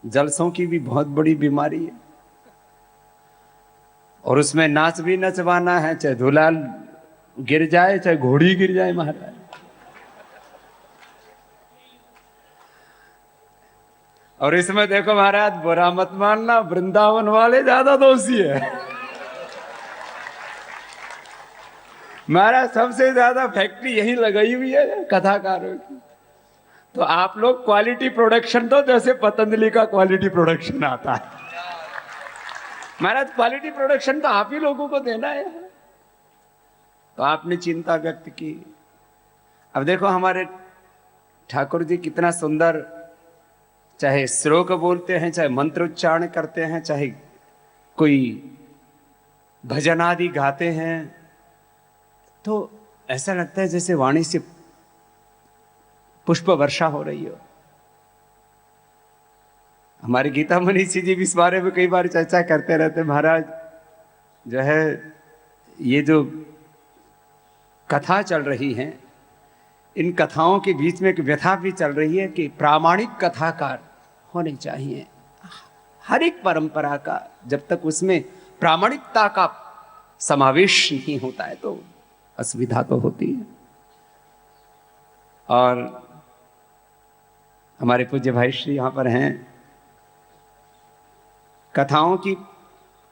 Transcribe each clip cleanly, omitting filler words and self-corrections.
जलसों की भी बहुत बड़ी बीमारी है, और उसमें नाच भी नचवाना है, चाहे दूल्हा गिर जाए चाहे घोड़ी गिर जाए महाराज। और इसमें देखो महाराज, बुरा मत मानना, वृंदावन वाले ज्यादा दोषी है। महाराज सबसे ज्यादा फैक्ट्री यही लगाई हुई है कथाकारों की। तो आप लोग क्वालिटी प्रोडक्शन दो, जैसे पतंजलि का क्वालिटी प्रोडक्शन आता है। महाराज क्वालिटी प्रोडक्शन तो आप ही लोगों को देना है। तो आपने चिंता व्यक्त की। अब देखो हमारे ठाकुर जी कितना सुंदर, चाहे श्लोक बोलते हैं, चाहे मंत्र उच्चारण करते हैं, चाहे कोई भजन आदि गाते हैं, तो ऐसा लगता है जैसे वाणी से पुष्प वर्षा हो रही हो। हमारे गीता मनीषी जी भी इस बारे में कई बार चर्चा करते रहते, महाराज जो है ये जो कथा चल रही है, इन कथाओं के बीच में एक व्यथा भी चल रही है कि प्रामाणिक कथाकार होने चाहिए। हर एक परंपरा का जब तक उसमें प्रामाणिकता का समावेश नहीं होता है तो असुविधा तो होती है। और हमारे पूज्य भाई श्री यहां पर हैं, कथाओं की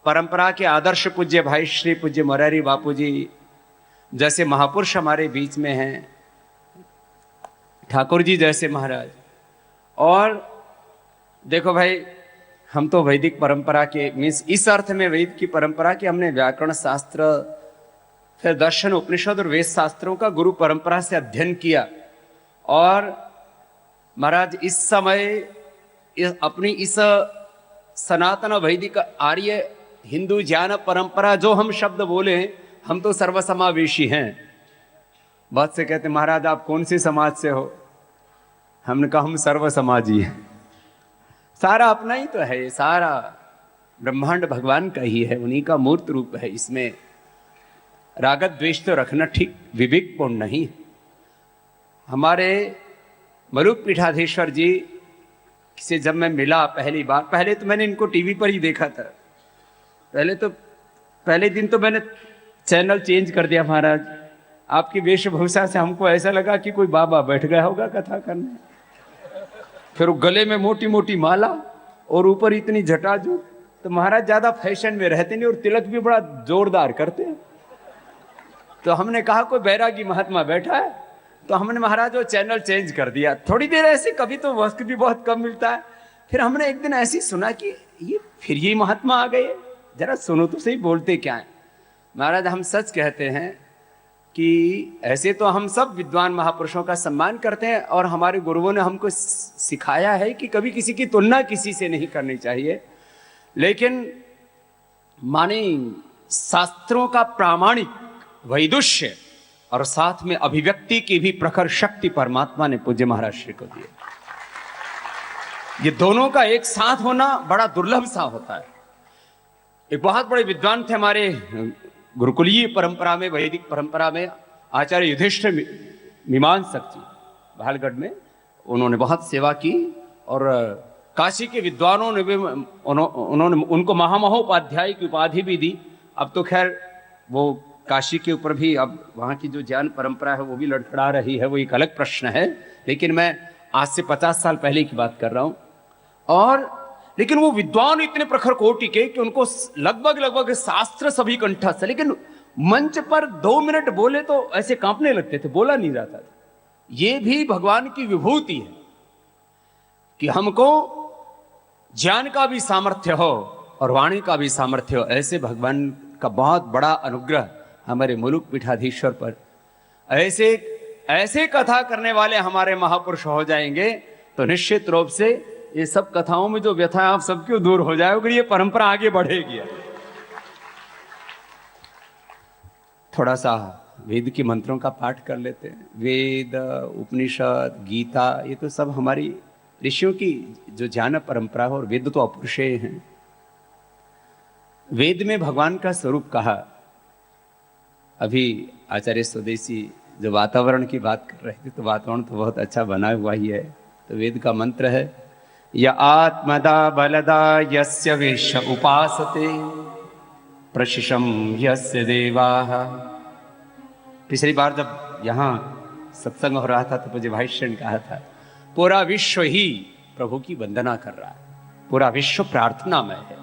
परंपरा के आदर्श पूज्य भाई श्री पूज्य मोरारी बापू जी जैसे महापुरुष हमारे बीच में हैं, ठाकुर जी जैसे महाराज। और देखो भाई, हम तो वैदिक परंपरा के मीन्स इस अर्थ में वैदिक की परंपरा कि हमने व्याकरण शास्त्र, फिर दर्शन, उपनिषद और वेद शास्त्रों का गुरु परंपरा से अध्ययन किया। और महाराज इस समय अपनी इस सनातन वैदिक आर्य हिंदू ज्ञान परंपरा, जो हम शब्द बोले, हम तो सर्वसमावेशी हैं। बहुत से कहते महाराज आप कौन से समाज से हो? हमने कहा हम सर्व समाजी हैं। सारा अपना ही तो है, सारा ब्रह्मांड भगवान का ही है, उन्हीं का मूर्त रूप है। इसमें रागत द्वेष तो रखना ठीक विवेकपूर्ण नहीं। हमारे मरूप पीठाधीश्वर जी से जब मैं मिला पहली बार, पहले तो मैंने इनको टीवी पर ही देखा था। पहले दिन तो मैंने चैनल चेंज कर दिया महाराज। आपकी वेशभूषा से हमको ऐसा लगा कि कोई बाबा बैठ गया होगा कथा करने। फिर गले में मोटी मोटी माला और ऊपर इतनी जटाजू, तो महाराज ज्यादा फैशन में रहते नहीं और तिलक भी बड़ा जोरदार करते हैं। तो हमने कहा कोई बैरागी महात्मा बैठा है, तो हमने महाराज वो चैनल चेंज कर दिया। थोड़ी देर ऐसे, कभी तो वक्त भी बहुत कम मिलता है। फिर हमने एक दिन ऐसे सुना कि ये महात्मा आ गए, जरा सुनो तो सही बोलते क्या है। महाराज हम सच कहते हैं कि ऐसे तो हम सब विद्वान महापुरुषों का सम्मान करते हैं, और हमारे गुरुओं ने हमको सिखाया है कि कभी किसी की तुलना किसी से नहीं करनी चाहिए। लेकिन माने शास्त्रों का प्रामाणिक वैदुष्य और साथ में अभिव्यक्ति की भी प्रखर शक्ति परमात्मा ने पूज्य महाराज श्री को दी। ये दोनों का एक साथ होना बड़ा दुर्लभ सा होता है। एक बहुत बड़े विद्वान थे हमारे गुरुकुलीय परंपरा में, वैदिक परंपरा में, आचार्य युधिष्ठिर मीमांसक जी भालगढ़ में। उन्होंने बहुत सेवा की और काशी के विद्वानों ने भी उन्होंने उनको महामहोपाध्याय की उपाधि भी दी। अब तो खैर वो काशी के ऊपर भी अब वहाँ की जो ज्ञान परंपरा है वो भी लड़खड़ा रही है, वो एक अलग प्रश्न है। लेकिन मैं आज से 50 साल पहले की बात कर रहा हूँ। और लेकिन वो विद्वान इतने प्रखर कोटि के कि उनको लगभग शास्त्र सभी कंठस्थ है, लेकिन मंच पर 2 मिनट बोले तो ऐसे कांपने लगते थे, बोला नहीं जाता था। ये भी भगवान की विभूति है कि हमको ज्ञान का भी सामर्थ्य हो और वाणी का भी सामर्थ्य हो। ऐसे भगवान का बहुत बड़ा अनुग्रह हमारे मुलुक पीठाधीश्वर पर। ऐसे कथा करने वाले हमारे महापुरुष हो जाएंगे तो निश्चित रूप से ये सब कथाओं में जो व्यथा आप सबकी दूर हो जाएगी, ये परंपरा आगे बढ़ेगी। थोड़ा सा वेद के मंत्रों का पाठ कर लेते हैं। वेद, उपनिषद, गीता, ये तो सब हमारी ऋषियों की जो ज्ञान परंपरा है, और वेद तो अपरुषेय हैं। वेद में भगवान का स्वरूप कहा। अभी आचार्य स्वदेशी जो वातावरण की बात कर रहे थे, तो वातावरण तो बहुत अच्छा बना हुआ ही है। तो वेद का मंत्र है, य आत्मदा बलदा यस्य विश्व उपासते प्रशिशम यस्य देवाः। पिछली बार जब यहाँ सत्संग हो रहा था तो मुझे भाई ने कहा था पूरा विश्व ही प्रभु की वंदना कर रहा है, पूरा विश्व प्रार्थना में है।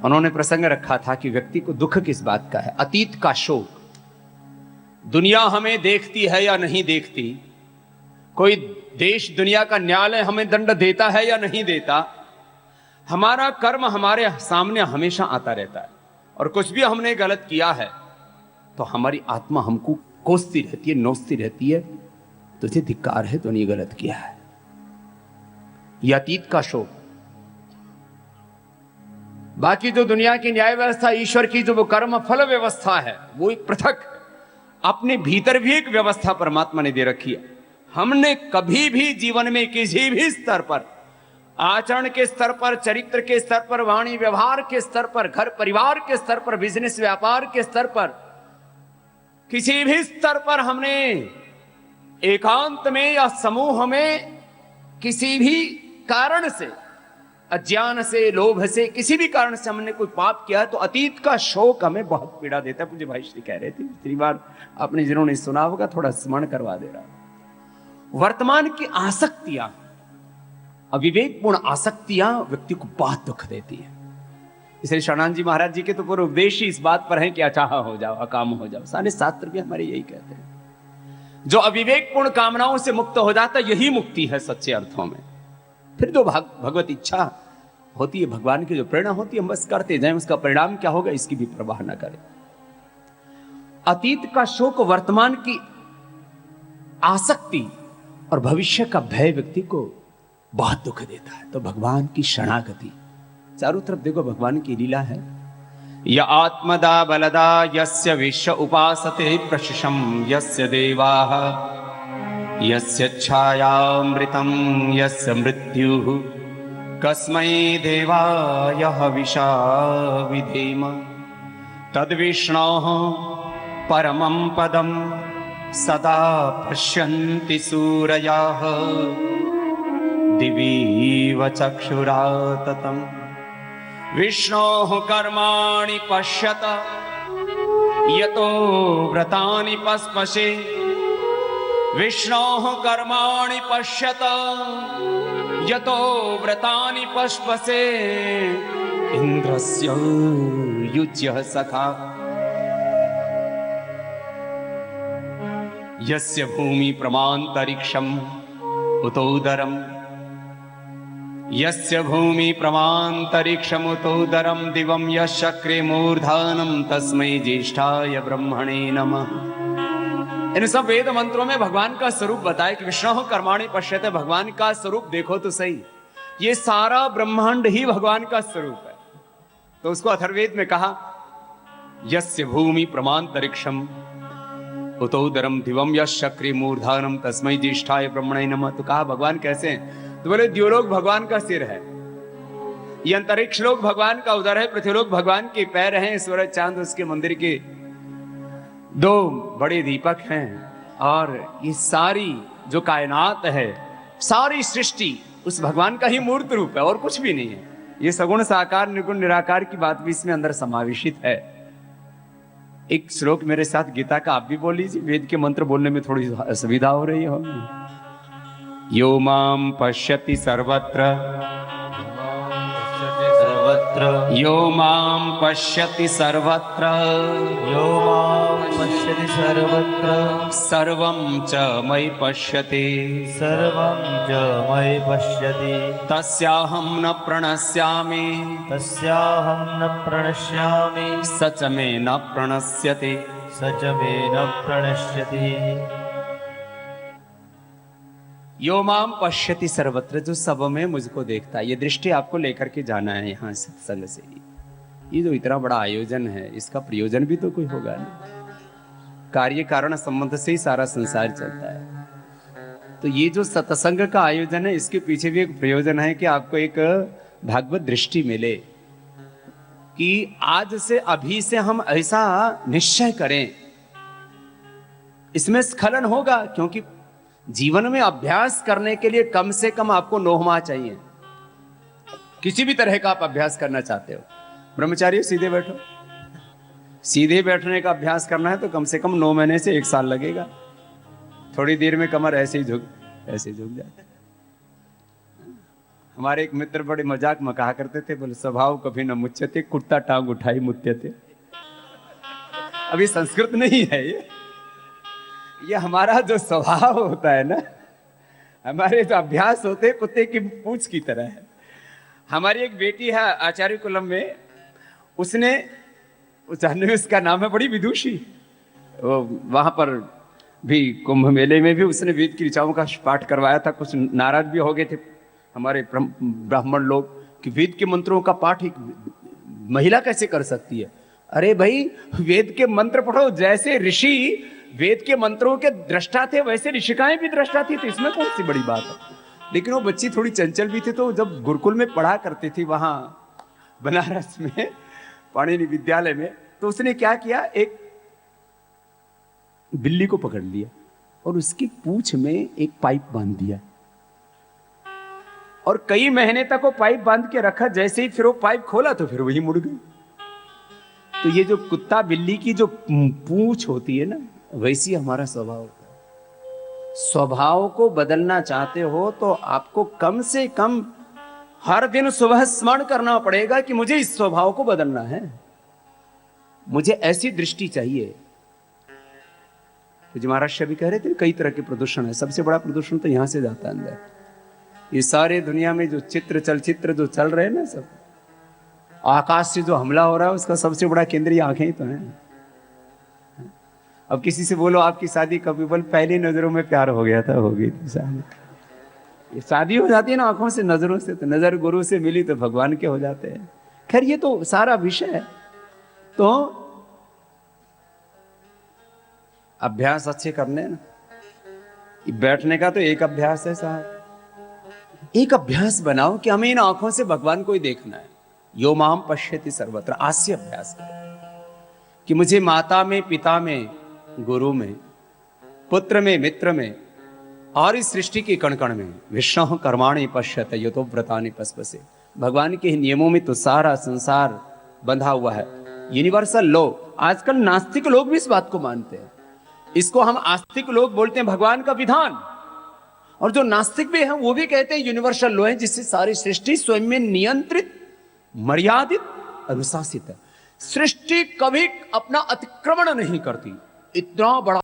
उन्होंने प्रसंग रखा था कि व्यक्ति को दुख किस बात का है, अतीत का शोक। दुनिया हमें देखती है या नहीं देखती, कोई देश दुनिया का न्यायालय हमें दंड देता है या नहीं देता, हमारा कर्म हमारे सामने हमेशा आता रहता है। और कुछ भी हमने गलत किया है तो हमारी आत्मा हमको कोसती रहती है, नोचती रहती है, तुझे धिक्कार है, तूने गलत किया है। यह अतीत का शोक। बाकी जो दुनिया की न्याय व्यवस्था, ईश्वर की जो वो कर्म फल व्यवस्था है, वो एक पृथक है। अपने भीतर भी एक व्यवस्था परमात्मा ने दे रखी है। हमने कभी भी जीवन में किसी भी स्तर पर, आचरण के स्तर पर, चरित्र के स्तर पर, वाणी व्यवहार के स्तर पर, घर परिवार के स्तर पर, बिजनेस व्यापार के स्तर पर, किसी भी स्तर पर हमने एकांत में या समूह में किसी भी कारण से, अज्ञान से, लोभ से, किसी भी कारण से हमने कोई पाप किया तो अतीत का शोक हमें बहुत पीड़ा देता है। मुझे भाई श्री कह रहे थे पिछली बार, आपने जिन्होंने सुना होगा थोड़ा स्मरण करवा दे रहा। वर्तमान की आसक्तियां, अविवेकपूर्ण आसक्तियां व्यक्ति को बहुत दुख देती है। इसलिए शरणानंद जी महाराज जी के तो पूरे उद्देश्य ही इस बात पर है कि अचाहा हो जाओ, अकाम हो जाओ। सारे शास्त्र भी हमारे यही कहते हैं। जो अविवेकपूर्ण कामनाओं से मुक्त हो जाता, यही मुक्ति है सच्चे अर्थों में। फिर जो भगवत इच्छा होती है, भगवान की जो प्रेरणा होती है, हम बस करते जाएं, उसका परिणाम क्या होगा इसकी भी परवाह न करें। अतीत का शोक, वर्तमान की आसक्ति और भविष्य का भय व्यक्ति को बहुत दुख देता है। तो भगवान की शरणागति, चारों तरफ देखो भगवान की लीला है। य आत्मदा बलदा यस्य विश्व उपासते प्रशिशम यस्य देवाः यस्य छायामृतं यस्य मृत्युः कस्मै देवाय हविषा विधेम तद्विष्णोः परमं पदं सदा पश्यन्ति सूरयाः दिवीव चक्षुराततम् विष्णोः कर्माणि पश्यत यतो व्रतानि पस्पशे विष्णोः कर्माणि पश्यत यतो व्रतानि पस्पशे इंद्रस्य युज्यः सखा यस्य भूमि प्रमान्तरिक्षम् उतोदरम् यस्य भूमि प्रमान्तरिक्षमुतोदरं दिवं यशक्रे मूर्धानं तस्मै ज्येष्ठाय ब्रह्मणे नमः। इन सब वेद मंत्रों में भगवान का स्वरूप बताया कि विष्णु कर्माणि पश्यते, भगवान का स्वरूप देखो तो सही। ये सारा ब्रह्मांड ही भगवान का स्वरूप है। तो उसको अथर्ववेद में कहा यस्य भूमि प्रमान्तरिक्षम उतोदरम दिवम यशक्रे मूर्धानं तस्मै ज्येष्ठाय ब्रह्मणे नमः। तो कहा भगवान कैसे हैं? तो बोले द्योलोक भगवान का सिर है, ये अंतरिक्ष लोक भगवान का उदर है, पृथ्वीलोक भगवान के पैर हैं, सूरज चांद उसके मंदिर के दो बड़े दीपक हैं, और ये सारी जो कायनात है, सारी सृष्टि उस भगवान का ही मूर्त रूप है और कुछ भी नहीं है। ये सगुण साकार निर्गुण निराकार की बात भी इसमें अंदर समावेशित है। एक श्लोक मेरे साथ गीता का आप भी बोल लीजिए, वेद के मंत्र बोलने में थोड़ी असुविधा हो रही होगी। यो मां पश्यति सर्वत्र यो मां पश्यति सर्वत्र यो मां पश्यति सर्वत्र सर्वं च मयि पश्यति सर्वं च मयि पश्यति तस्याहं न प्रणश्यामि तस्याहं न प्रणश्यामि स च मे न प्रणश्यति स च मे न प्रणश्यति। यो माम पश्यति सर्वत्र, जो सब में मुझको देखता है। ये दृष्टि आपको लेकर के जाना है यहाँ सत्संग से। ये जो इतना बड़ा आयोजन है, इसका प्रयोजन भी तो कोई होगा ना। कार्य कारण संबंध से ही सारा संसार चलता है। तो ये जो सत्संग का आयोजन है, इसके पीछे भी एक प्रयोजन है कि आपको एक भागवत दृष्टि मिले कि आज से, अभी से हम ऐसा निश्चय करें। इसमें स्खलन होगा, क्योंकि जीवन में अभ्यास करने के लिए कम से कम आपको 9 माह चाहिए। किसी भी तरह का आप अभ्यास करना चाहते हो, ब्रह्मचारी सीधे बैठो, सीधे बैठने का अभ्यास करना है तो कम से कम 9 महीने से 1 साल लगेगा। थोड़ी देर में कमर ऐसे ही झुक जाती। हमारे एक मित्र बड़े मजाक में कहा करते थे, बोले स्वभाव कभी न मुच्यते, कुत्ता टांग उठाई मुत्यते। अभी संस्कृत नहीं है ये हमारा जो स्वभाव होता है ना, हमारे जो अभ्यास होते हैं कुत्ते की पूंछ की तरह है। हमारी एक बेटी है आचार्य कुलम में, उसने उसका नाम है बड़ी विदुषी, वहां पर भी कुंभ मेले में भी उसने वेद की ऋचाओं का पाठ करवाया था। कुछ नाराज भी हो गए थे हमारे ब्राह्मण लोग कि वेद के मंत्रों का पाठ एक महिला कैसे कर सकती है। अरे भाई, वेद के मंत्र पढ़ो, जैसे ऋषि वेद के मंत्रों के दृष्टा थे वैसे ऋषिकाएं भी दृष्टा थी, तो इसमें कौन सी बड़ी बात है। लेकिन वो बच्ची थोड़ी चंचल भी थी, तो जब गुरुकुल में पढ़ा करती थी वहां बनारस में पाणिनि विद्यालय में, तो उसने क्या किया, एक बिल्ली को पकड़ लिया और उसकी पूंछ में एक पाइप बांध दिया और कई महीने तक वो पाइप बांध के रखा। जैसे ही फिर वो पाइप खोला तो फिर वही मुड़ गई। तो ये जो कुत्ता बिल्ली की जो पूंछ होती है ना, वैसी हमारा स्वभाव होता है। स्वभाव को बदलना चाहते हो तो आपको कम से कम हर दिन सुबह स्मरण करना पड़ेगा कि मुझे इस स्वभाव को बदलना है, मुझे ऐसी दृष्टि चाहिए। तो महाराष्ट्र भी कह रहे थे कई तरह के प्रदूषण है, सबसे बड़ा प्रदूषण तो यहां से जाता है अंदर। ये सारे दुनिया में जो चलचित्र जो चल रहे हैं ना, सब आकाश से जो हमला हो रहा है उसका सबसे बड़ा केंद्र ये आंखें ही तो हैं। अब किसी से बोलो आपकी शादी कभी, बोल पहली नजरों में प्यार हो गया था, हो गई थी शादी। ये शादी हो जाती है ना आंखों से, नजरों से, तो नजर गुरु से मिली तो भगवान के हो जाते हैं। खैर ये तो सारा विषय है। तो अभ्यास अच्छे करने ना, बैठने का तो एक अभ्यास है साहब। एक अभ्यास बनाओ कि हमें इन आंखों से भगवान को ही देखना है। यो माम पश्यति सर्वत्र, आज से अभ्यास करो कि मुझे माता में, पिता में, गुरु में, पुत्र में, मित्र में और इस सृष्टि के कण कण में विष्णु कर्माणि पश्यते यतो व्रतानि पस्पसे। भगवान के नियमों में तो सारा संसार बंधा हुआ है, यूनिवर्सल लॉ। आजकल नास्तिक लोग भी इस बात को मानते हैं, इसको हम आस्तिक लोग बोलते हैं भगवान का विधान। और जो नास्तिक भी हैं वो भी कहते हैं यूनिवर्सल लॉ है, जिससे सारी सृष्टि स्वयं में नियंत्रित, मर्यादित, अनुशासित है। सृष्टि कभी अपना अतिक्रमण नहीं करती। इतना बड़ा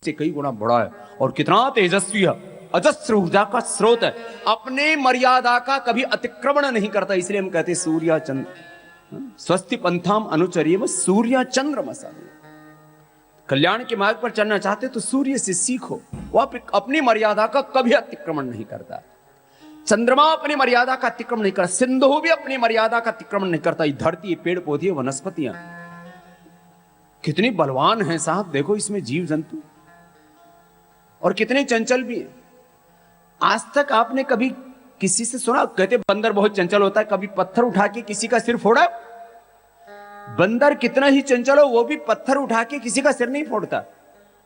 से कई गुना बड़ा है और कितना तेजस्वी है, अजस्र ऊर्जा का स्रोत है, अपने मर्यादा का कभी अतिक्रमण नहीं करता। इसलिए हम कहते सूर्य चंद्र स्वस्ति पंथाम अनुचर्य सूर्य चंद्रमसा। कल्याण के मार्ग पर चलना चाहते तो सूर्य से सीखो, वो अपनी मर्यादा का कभी अतिक्रमण नहीं करता। चंद्रमा अपनी मर्यादा का अतिक्रमण नहीं करता, सिंधु भी अपनी मर्यादा का अतिक्रमण नहीं करता। ये धरती, पेड़ पौधे, वनस्पतियां कितनी बलवान हैं साहब, देखो इसमें जीव जंतु, और कितने चंचल भी हैं। आज तक आपने कभी किसी से सुना, कहते बंदर बहुत चंचल होता है, कभी पत्थर उठा के किसी का सिर फोड़ा? बंदर कितना ही चंचल हो वो भी पत्थर उठा के किसी का सिर नहीं फोड़ता,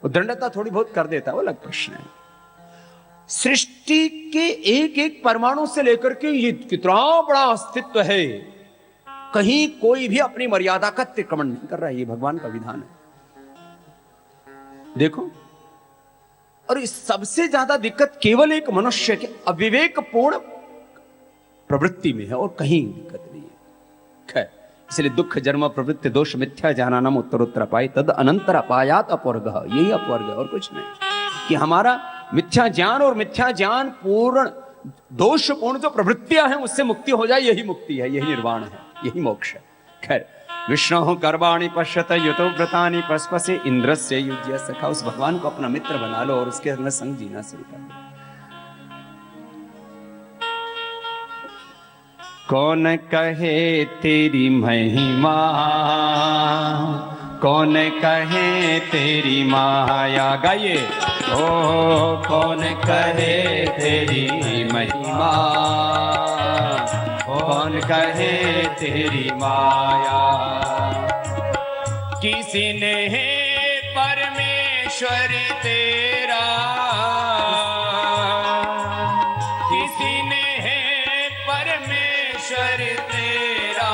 वो दंडता थोड़ी बहुत कर देता, वो अलग प्रश्न है। सृष्टि के एक एक परमाणु से लेकर के ये कितना बड़ा अस्तित्व है, कहीं कोई भी अपनी मर्यादा का अतिक्रमण नहीं कर रहा है। ये भगवान का विधान है, देखो। और इस सबसे ज्यादा दिक्कत केवल एक मनुष्य के अविवेकपूर्ण प्रवृत्ति में है और कहीं दिक्कत नहीं है। खैर, इसलिए दुख जन्म प्रवृत्ति दोष मिथ्या ज्ञानानाम उत्तरोत्तर अपाय तद अनंतर अपायात अपवर्ग, यही अपवर्ग है और कुछ नहीं। कि हमारा मिथ्या ज्ञान और मिथ्या ज्ञान पूर्ण दोषपूर्ण जो प्रवृत्तियां हैं उससे मुक्ति हो जाए, यही मुक्ति है, यही निर्वाण है, यही मोक्ष है। खैर, विष्णु कर्माणि पश्यत यतो व्रतानि पस्पसे इंद्रस्य युज्य सखा। उस भगवान को अपना मित्र बना लो और उसके अंदर संग जीना शुरू कर दो। कौन कहे तेरी महिमा, कौन कहे तेरी माया, गाइए। ओ कौन कहे तेरी महिमा, कौन कहे तेरी माया। किसी ने परमेश्वर परमेश्वर तेरा, किसी ने है परमेश्वर तेरा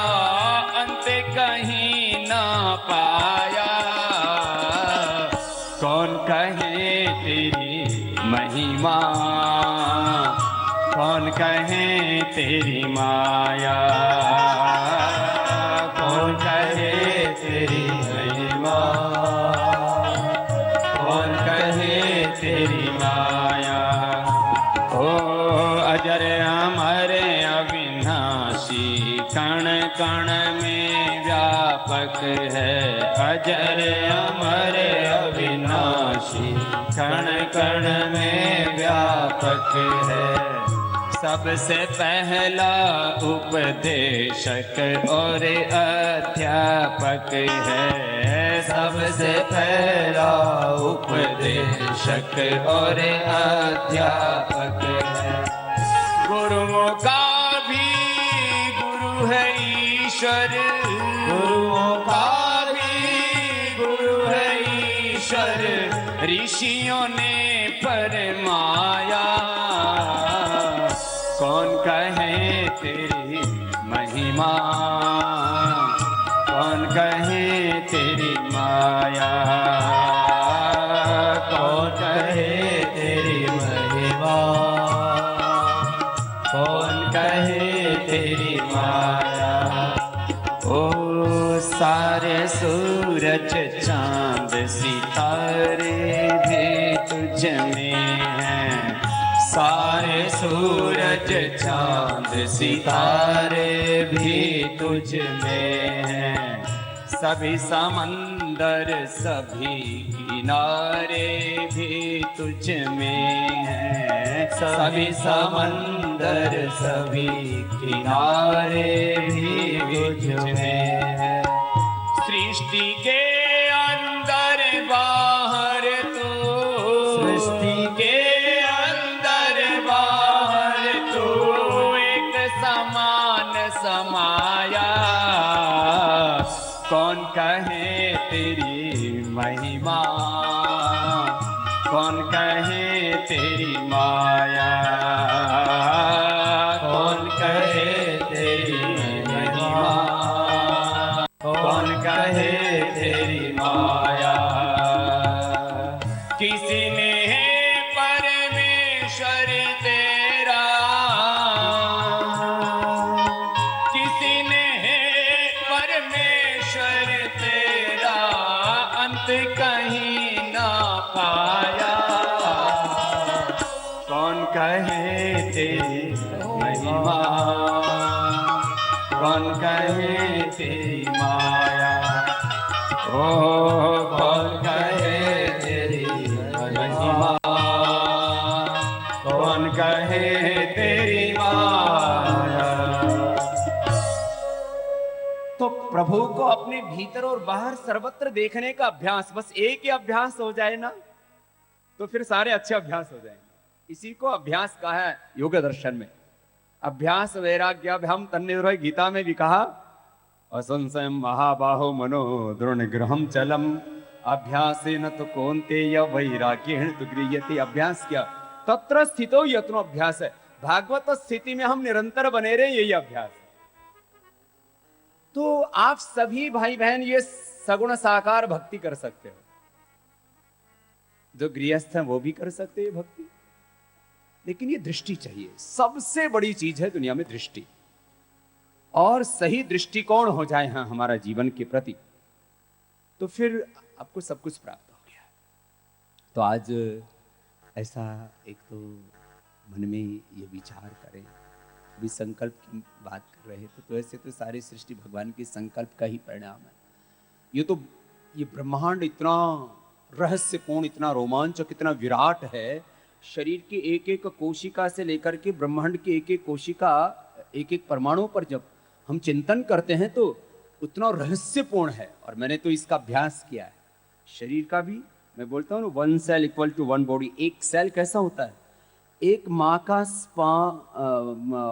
अंत कहीं ना पाया। कौन कहे तेरी महिमा, कौन कहे तेरी माया, कौन कहे तेरी महिमा, कौन कहे तेरी माया। ओ अजर अमर अविनाशी, कण कण में व्यापक है। अजर अमर अविनाशी, कण कण में व्यापक है। सबसे पहला उपदेशक और अध्यापक है। सबसे पहला उपदेशक और अध्यापक है। गुरुओं का भी गुरु है ईश्वर, गुरुओं का भी गुरु है ईश्वर। ऋषियों ने फरमाया, कौन कहे तेरी महिमा, कौन कहे तेरी माया, कौन कहे तेरी महिमा, कौन कहे तेरी माया। ओ सारे सूरज चांद सितारे भी तुझ में हैं। सारे सूरज चांद सितारे भी तुझ में हैं। सभी समंदर सभी किनारे भी तुझ में हैं। सभी समंदर सभी किनारे भी तुझ में हैं। सृष्टि के अंदर बाहर तो, सृष्टि के समाया। कौन कहे तेरी महिमा, कौन कहे तेरी माया, कौन कहे तेरी महिमा, कौन कहे तेरी माया। किसी ने परमेश्वर तेरा, कहीं ना पाया। कौन कहे तेरी महिमा, कौन कहे तेरी माया। ओ कौन कहे तेरी महिमा, कौन कहे तेरी माया। तो प्रभु को अपने भीतर और बाहर सर्वत्र देखने का अभ्यास, बस एक ही अभ्यास हो जाए ना तो फिर सारे अच्छे अभ्यास हो जाएंगे। इसी को अभ्यास कहा है योग दर्शन में। अभ्यास वैराग्याभ्याम तन्निर्भय, गीता में भी कहा असंशयम महाबाहो मनो दृढ़ गृहम चलम अभ्यासेन तो कौन्तेय वैराग्येण तु गृह्यते। अभ्यास क्या? तत्र स्थितो यत्नो अभ्यास है। भागवत स्थिति में हम निरंतर बने रहे, यही अभ्यास है। तो आप सभी भाई बहन ये सगुण साकार भक्ति कर सकते हो। जो गृहस्थ हैं वो भी कर सकते हैं भक्ति, लेकिन ये दृष्टि चाहिए। सबसे बड़ी चीज है दुनिया में दृष्टि, और सही दृष्टिकोण हो जाए हाँ हमारा जीवन के प्रति, तो फिर आपको सब कुछ प्राप्त हो गया। तो आज ऐसा एक तो मन में ये विचार करें, अभी संकल्प की बात कर रहे थे, तो ऐसे तो सारी सृष्टि भगवान के संकल्प का ही परिणाम है। ये ब्रह्मांड इतना रहस्यपूर्ण, इतना रोमांचक, इतना विराट है। शरीर की एक एक कोशिका से लेकर के ब्रह्मांड की एक एक कोशिका, एक एक परमाणु पर जब हम चिंतन करते हैं तो उतना रहस्यपूर्ण है। और मैंने तो इसका अभ्यास किया है। शरीर का भी मैं बोलता हूँ, 1 सेल इक्वल टू 1 बॉडी। एक सेल कैसा होता है? एक माँ का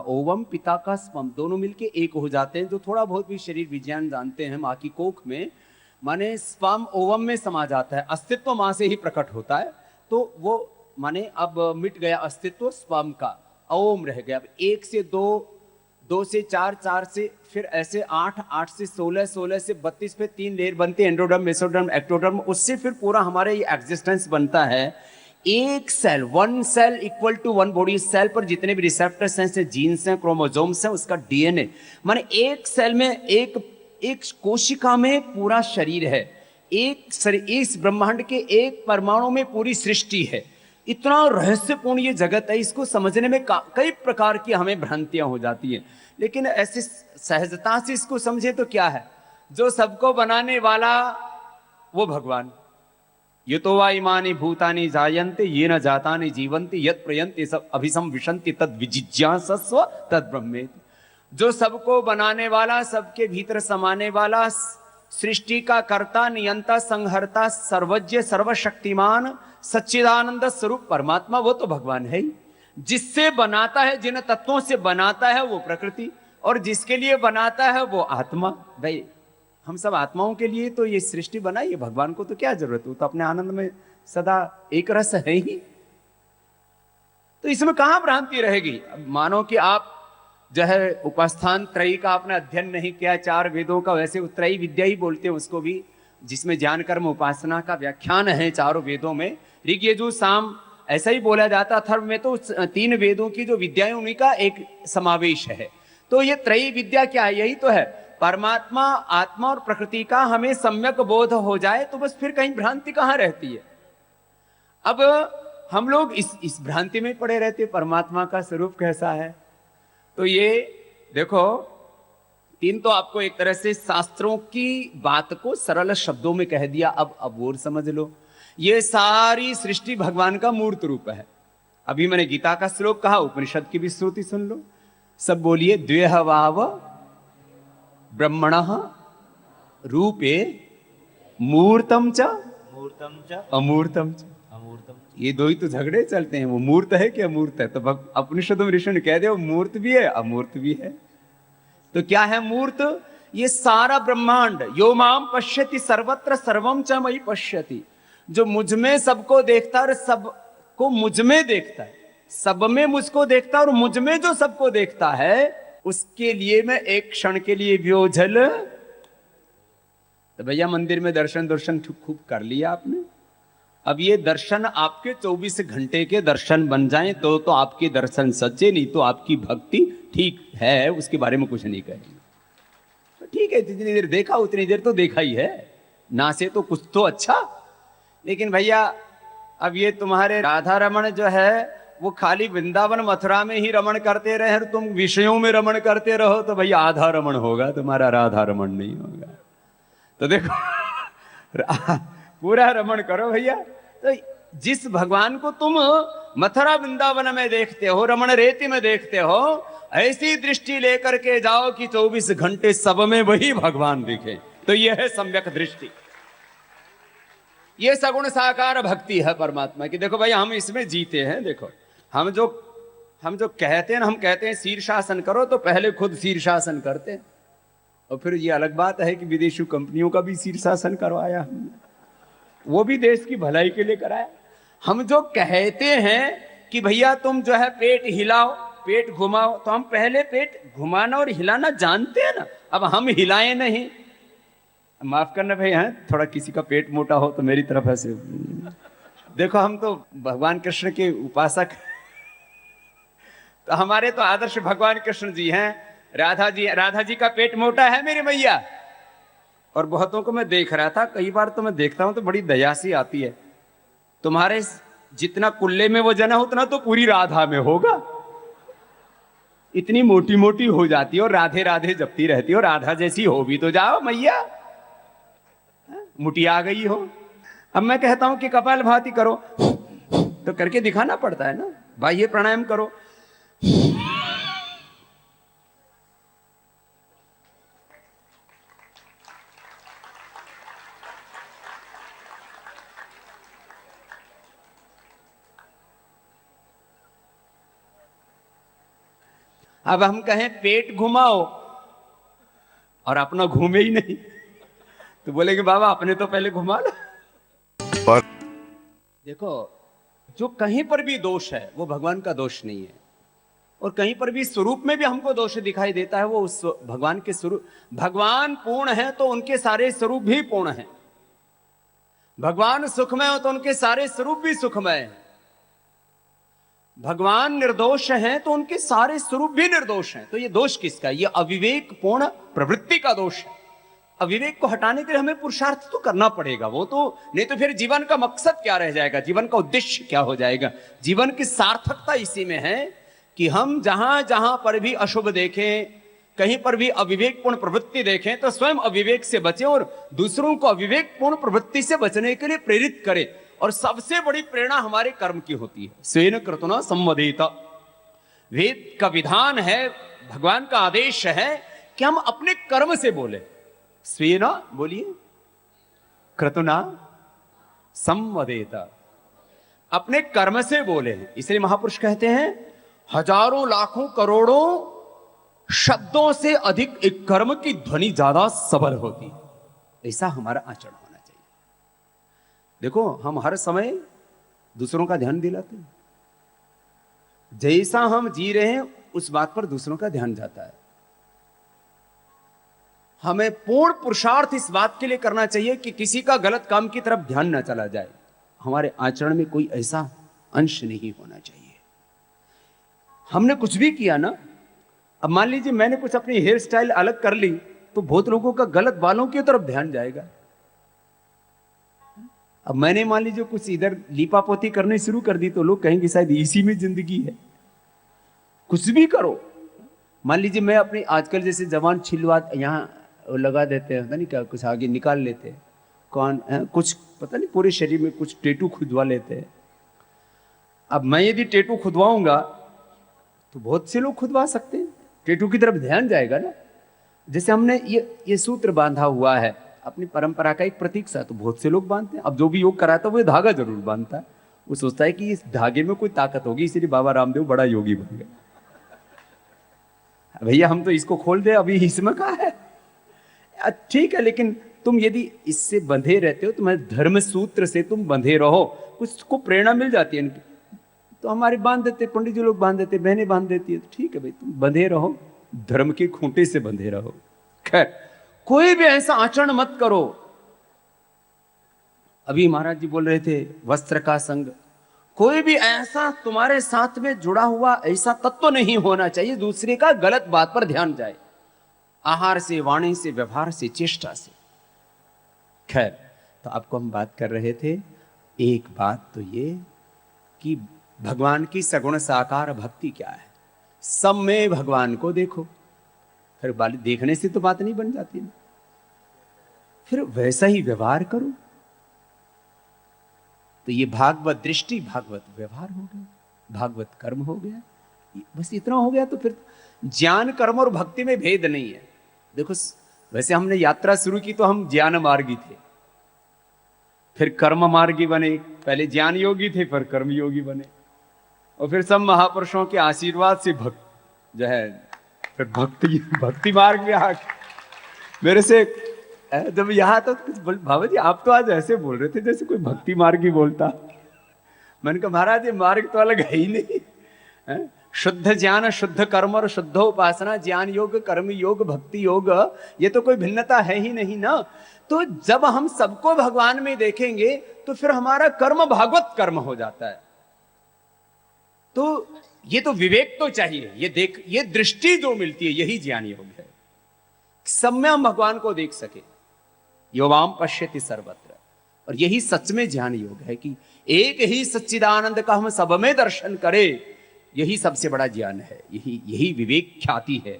ओवम, पिता का स्पर्म, दोनों मिलके एक हो जाते हैं। जो थोड़ा बहुत भी शरीर विज्ञान जानते हैं, माँ की कोख में माने स्पर्म ओवम में समा जाता है, अस्तित्व मां से ही प्रकट होता है। तो वो माने अब मिट गया अस्तित्व स्पर्म का, ओम रह गया। अब 1 से 2, 2 से 4, 4 से फिर ऐसे 8, 8 से 16, 16 से 32 पे 3 लेयर बनते हैं, एंडोडर्म, मेसोडर्म, एक्टोडर्म। उससे फिर पूरा हमारे ये एग्जिस्टेंस बनता है। एक cell, 1 cell equal to 1 body. Cell पर जितने भी रिसेप्टर्स हैं, जीन्स हैं, क्रोमोसोम्स हैं, उसका डीएनए। माने एक सेल में एक कोशिका में पूरा शरीर है। एक शरीर, इस ब्रह्मांड के एक परमाणु में पूरी सृष्टि है। इतना रहस्यपूर्ण ये जगत है, इसको समझने में कई प्रकार की हमें भ्रांतियां हो जाती हैं। लेकिन ऐसे सहजता से इसको समझे तो क्या है, जो सबको बनाने वाला वो भगवान। ये तो वा इमानी भूतानि जायन्ते ये न जातानि जीवन्ति यत् प्रयन्ति सब अभिसम विशन्ति तद विजिज्ञासस्व तद ब्रह्मेति। जो सबको बनाने वाला, सबके भीतर समाने वाला, सृष्टि का कर्ता, नियंता, संहर्ता, सर्वज्ञ, सर्वशक्तिमान, सच्चिदानंद स्वरूप परमात्मा, वो तो भगवान है ही। जिससे बनाता है, जिन तत्वों से बनाता है वो प्रकृति, और जिसके लिए बनाता है वो आत्मा। भाई हम सब आत्माओं के लिए तो ये सृष्टि बनाई है, भगवान को तो क्या जरूरत है, तो अपने आनंद में सदा एक रस है ही। तो इसमें कहां भ्रांति रहेगी। अब मानो कि आप जो है उपास्थान त्रयी का आपने अध्ययन नहीं किया, 4 वेदों का, वैसे त्रयी विद्या ही बोलते हैं उसको भी, जिसमें ज्ञान कर्म उपासना का व्याख्यान है 4 वेदों में। ऋग यजुर साम ऐसा ही बोला जाता। अथर्व में तो 3 वेदों की जो विद्याएं उन्हीं का एक समावेश है। तो ये त्रयी विद्या क्या है, यही तो है, परमात्मा, आत्मा और प्रकृति का हमें सम्यक बोध हो जाए तो बस फिर कहीं भ्रांति कहां रहती है। अब हम लोग इस भ्रांति में पड़े रहते, परमात्मा का स्वरूप कैसा है। तो ये देखो, 3 तो आपको एक तरह से शास्त्रों की बात को सरल शब्दों में कह दिया। अब और समझ लो, ये सारी सृष्टि भगवान का मूर्त रूप है। अभी मैंने गीता का श्लोक कहा, उपनिषद की भी श्रुति सुन लो। सब बोलिए, द्वेहवाव ब्रह्मणः रूपे मूर्तम च मूर्तम च अमूर्तम च। अमूर्तम ये 2 ही तो झगड़े चलते हैं, वो मूर्त है कि अमूर्त है। तो उपनिषद में ऋषि ने कह दिया वो मूर्त भी है अमूर्त भी है। तो क्या है मूर्त, ये सारा ब्रह्मांड। यो माम पश्यति सर्वत्र सर्वम च मयि पश्यति, जो मुझ में सबको देखता है और सबको मुझ में देखता है, सब में मुझको देखता है और मुझ में जो सबको देखता है, उसके लिए मैं एक क्षण के लिए भी ओझल। तो भैया मंदिर में दर्शन खूब कर लिया आपने। अब ये दर्शन आपके 24 घंटे के दर्शन बन जाएं तो आपके दर्शन सच्चे, नहीं तो आपकी भक्ति ठीक है, उसके बारे में कुछ नहीं कहेंगे। तो ठीक है, जितनी देर देखा उतनी देर तो देखा ही है, ना से तो कुछ तो अच्छा। लेकिन भैया अब ये तुम्हारे राधा रमण जो है वो खाली वृंदावन मथुरा में ही रमण करते रहे, तुम विषयों में रमण करते रहो तो भैया आधा रमण होगा, तुम्हारा राधा रमण नहीं होगा। तो देखो पूरा रमण करो भैया। तो जिस भगवान को तुम मथुरा वृंदावन में देखते हो, रमण रेती में देखते हो, ऐसी दृष्टि लेकर के जाओ कि 24 घंटे सब में वही भगवान दिखे। तो यह है सम्यक दृष्टि, ये सगुण साकार भक्ति है परमात्मा की। देखो भाई हम इसमें जीते हैं। देखो हम जो कहते हैं ना, हम कहते हैं शीर्षासन करो, तो पहले खुद शीर्षासन करते हैं, और फिर ये अलग बात है कि विदेशी कंपनियों का भी शीर्षासन करवाया हमने, वो भी देश की भलाई के लिए कराया। हम जो कहते हैं कि भैया तुम जो है पेट हिलाओ, पेट घुमाओ, तो हम पहले पेट घुमाना और हिलाना जानते हैं ना। अब हम हिलाएं नहीं, माफ करना भाई, हैं थोड़ा किसी का पेट मोटा हो तो मेरी तरफ ऐसे देखो, हम तो भगवान कृष्ण के उपासक, तो हमारे तो आदर्श भगवान कृष्ण जी हैं। राधा जी का पेट मोटा है मेरी मैया। और बहुतों को मैं देख रहा था, कई बार तो मैं देखता हूं तो बड़ी दया सी आती है, तुम्हारे जितना कुल्ले में वो जना उतना तो पूरी राधा में होगा। इतनी मोटी मोटी हो जाती है और राधे राधे जपती रहती है, और राधा जैसी हो भी तो जाओ मैया, मुटिया गई हो। अब मैं कहता हूं कि कपाल भाती करो, तो करके दिखाना पड़ता है ना। बाह्य प्राणायाम करो, अब हम कहें पेट घुमाओ और अपना घूमे ही नहीं, तो बोलेंगे बाबा अपने तो पहले घुमा लो। देखो, जो कहीं पर भी दोष है वो भगवान का दोष नहीं है, और कहीं पर भी स्वरूप में भी हमको दोष दिखाई देता है, वो उस भगवान के स्वरूप। भगवान पूर्ण है तो उनके सारे स्वरूप भी पूर्ण हैं। भगवान सुखमय हो तो उनके सारे स्वरूप भी सुखमय हैं। भगवान निर्दोष हैं तो उनके सारे स्वरूप भी निर्दोष हैं। तो ये दोष किसका है? ये अविवेक पूर्ण प्रवृत्ति का दोष है। अविवेक को हटाने के लिए हमें पुरुषार्थ तो करना पड़ेगा, वो तो नहीं तो फिर जीवन का मकसद क्या रह जाएगा, जीवन का उद्देश्य क्या हो जाएगा। जीवन की सार्थकता इसी में है कि हम जहां जहां पर भी अशुभ देखें, कहीं पर भी अविवेकपूर्ण प्रवृत्ति देखें तो स्वयं अविवेक से बचें और दूसरों को अविवेकपूर्ण प्रवृत्ति से बचने के लिए प्रेरित करें। और सबसे बड़ी प्रेरणा हमारे कर्म की होती है। स्वेन क्रतुना संवदेत, वेद का विधान है, भगवान का आदेश है कि हम अपने कर्म से बोले। स्वेन बोलिए, क्रतुना संवदेत, अपने कर्म से बोले हैं। इसलिए महापुरुष कहते हैं हजारों लाखों करोड़ों शब्दों से अधिक एक कर्म की ध्वनि ज्यादा सबल होती है। ऐसा हमारा आचरण होना चाहिए। देखो, हम हर समय दूसरों का ध्यान दिलाते हैं, जैसा हम जी रहे हैं उस बात पर दूसरों का ध्यान जाता है। हमें पूर्ण पुरुषार्थ इस बात के लिए करना चाहिए कि किसी का गलत काम की तरफ ध्यान ना चला जाए। हमारे आचरण में कोई ऐसा अंश नहीं होना चाहिए। हमने कुछ भी किया ना, अब मान लीजिए मैंने कुछ अपनी हेयर स्टाइल अलग कर ली तो बहुत लोगों का गलत बालों की तरफ ध्यान जाएगा। अब मैंने मान लीजिए कुछ इधर लीपापोती करनी शुरू कर दी तो लोग कहेंगे शायद इसी में जिंदगी है। कुछ भी करो, मान लीजिए मैं अपनी आजकल जैसे जवान छिलवा यहाँ लगा देते हैं, पता नहीं क्या कुछ आगे निकाल लेते हैं, कौन कुछ पता नहीं पूरे शरीर में कुछ टेटू खुदवा लेते हैं। अब मैं यदि टेटू खुदवाऊंगा तो बहुत से लोग खुदवा सकते हैं, टेटू की तरफ ध्यान जाएगा ना। जैसे हमने ये सूत्र बांधा हुआ है अपनी परंपरा का एक प्रतीक सा, तो बहुत से लोग बांधते हैं। अब जो भी योग कराता है वो धागा जरूर बांधता है, वो सोचता है कि इस धागे में कोई ताकत होगी, इसलिए बाबा रामदेव बड़ा योगी बन गए। भैया हम तो इसको खोल दे, अभी इसमें कहा है। ठीक है, लेकिन तुम यदि इससे बंधे रहते हो, तुम्हारे धर्म सूत्र से तुम बंधे रहो, कुछ को प्रेरणा मिल जाती है। तो हमारे बांध देते, पंडित जी लोग बांध देते, बहनें बांध देती है, तो ठीक है भाई, तुम बंधे रहो, धर्म के खूंटे से बंधे रहो। खैर, कोई भी ऐसा आचरण मत करो। अभी महाराज जी बोल रहे थे वस्त्र का संग, कोई भी ऐसा तुम्हारे साथ में जुड़ा हुआ ऐसा तत्व नहीं होना चाहिए दूसरे का गलत बात पर ध्यान जाए, आहार से, वाणी से, व्यवहार से, चेष्टा से। खैर, तो आपको हम बात कर रहे थे, एक बात तो ये कि भगवान की सगुण साकार भक्ति क्या है। सब में भगवान को देखो, फिर देखने से तो बात नहीं बन जाती ना, फिर वैसा ही व्यवहार करो। तो ये भागवत दृष्टि, भागवत व्यवहार हो गया, भागवत कर्म हो गया, बस इतना हो गया। तो फिर ज्ञान कर्म और भक्ति में भेद नहीं है। देखो, वैसे हमने यात्रा शुरू की तो हम ज्ञान मार्गी थे, फिर कर्म मार्गी बने, पहले ज्ञान योगी थे, फिर कर्म योगी बने, और फिर सब महापुरुषों के आशीर्वाद से भक्त जो है फिर भक्ति मार्ग में आ। मेरे से जब यहाँ तो कुछ बाबा जी आप तो आज ऐसे बोल रहे थे जैसे कोई भक्ति मार्ग ही बोलता। मैंने कहा महाराज ये मार्ग तो अलग है ही नहीं है? शुद्ध ज्ञान, शुद्ध कर्म और शुद्ध उपासना, ज्ञान योग, कर्म योग, भक्ति योग, ये तो कोई भिन्नता है ही नहीं ना। तो जब हम सबको भगवान में देखेंगे तो फिर हमारा कर्म भागवत कर्म हो जाता है। तो ये तो विवेक तो चाहिए, ये दृष्टि जो मिलती है यही ज्ञान योग है। सब में हम भगवान को देख सके, योवाम पश्यति सर्वत्र। और यही सच में ज्ञान योग है कि एक ही सच्चिदानंद का हम सब में दर्शन करें, यही सबसे बड़ा ज्ञान है, यही विवेक ख्याति है।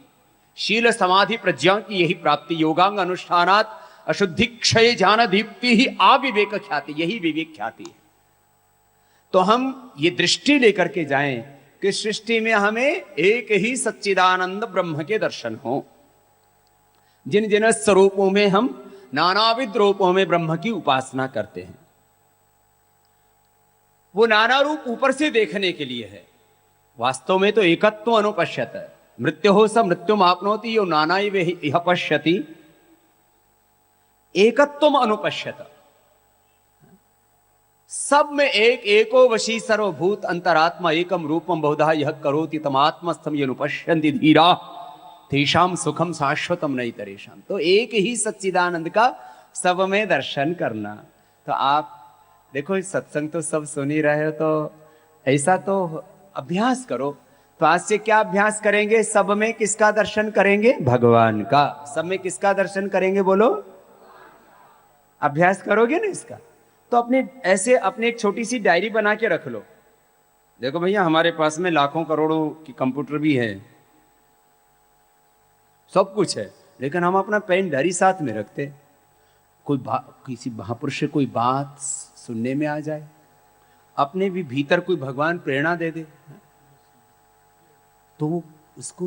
शील समाधि प्रज्ञा की यही प्राप्ति, योगांग अनुष्ठानात अशुद्धि क्षय ज्ञान दीप्ति ही आविवेक ख्याति, यही विवेक ख्याति है। तो हम ये दृष्टि लेकर के जाएं कि सृष्टि में हमें एक ही सच्चिदानंद ब्रह्म के दर्शन हो, जिन जिन स्वरूपों में हम नानाविध रूपों में ब्रह्म की उपासना करते हैं। वो नाना रूप ऊपर से देखने के लिए है, वास्तव में तो एकत्व अनुपश्यत है। मृत्यु हो स मृत्यु आपनोति यो नाना यह पश्यति। एकत्वम अनुपश्यत, सब में एक, एको वशी सर्वभूत अंतरात्मा एकम रूपम बहुधा यह करोति तमात्मस्थम ये अनुपश्यन्ति धीरा तेषाम सुखम शाश्वतम नहीं तरेशम। तो एक ही सच्चिदानंद का सब में दर्शन करना। तो आप देखो इस सत्संग तो सब सुन ही रहे हो, तो ऐसा तो अभ्यास करो। तो आज से क्या अभ्यास करेंगे? सब में किसका दर्शन करेंगे? भगवान का। सब में किसका दर्शन करेंगे? बोलो। अभ्यास करोगे ना इसका, तो अपने ऐसे अपने एक छोटी सी डायरी बना के रख लो। देखो भैया, हमारे पास में लाखों करोड़ों की कंप्यूटर भी है, सब कुछ है, लेकिन हम अपना पेन डायरी साथ में रखते। किसी महापुरुष से कोई बात सुनने में आ जाए, अपने भी भीतर कोई भगवान प्रेरणा दे दे, तो उसको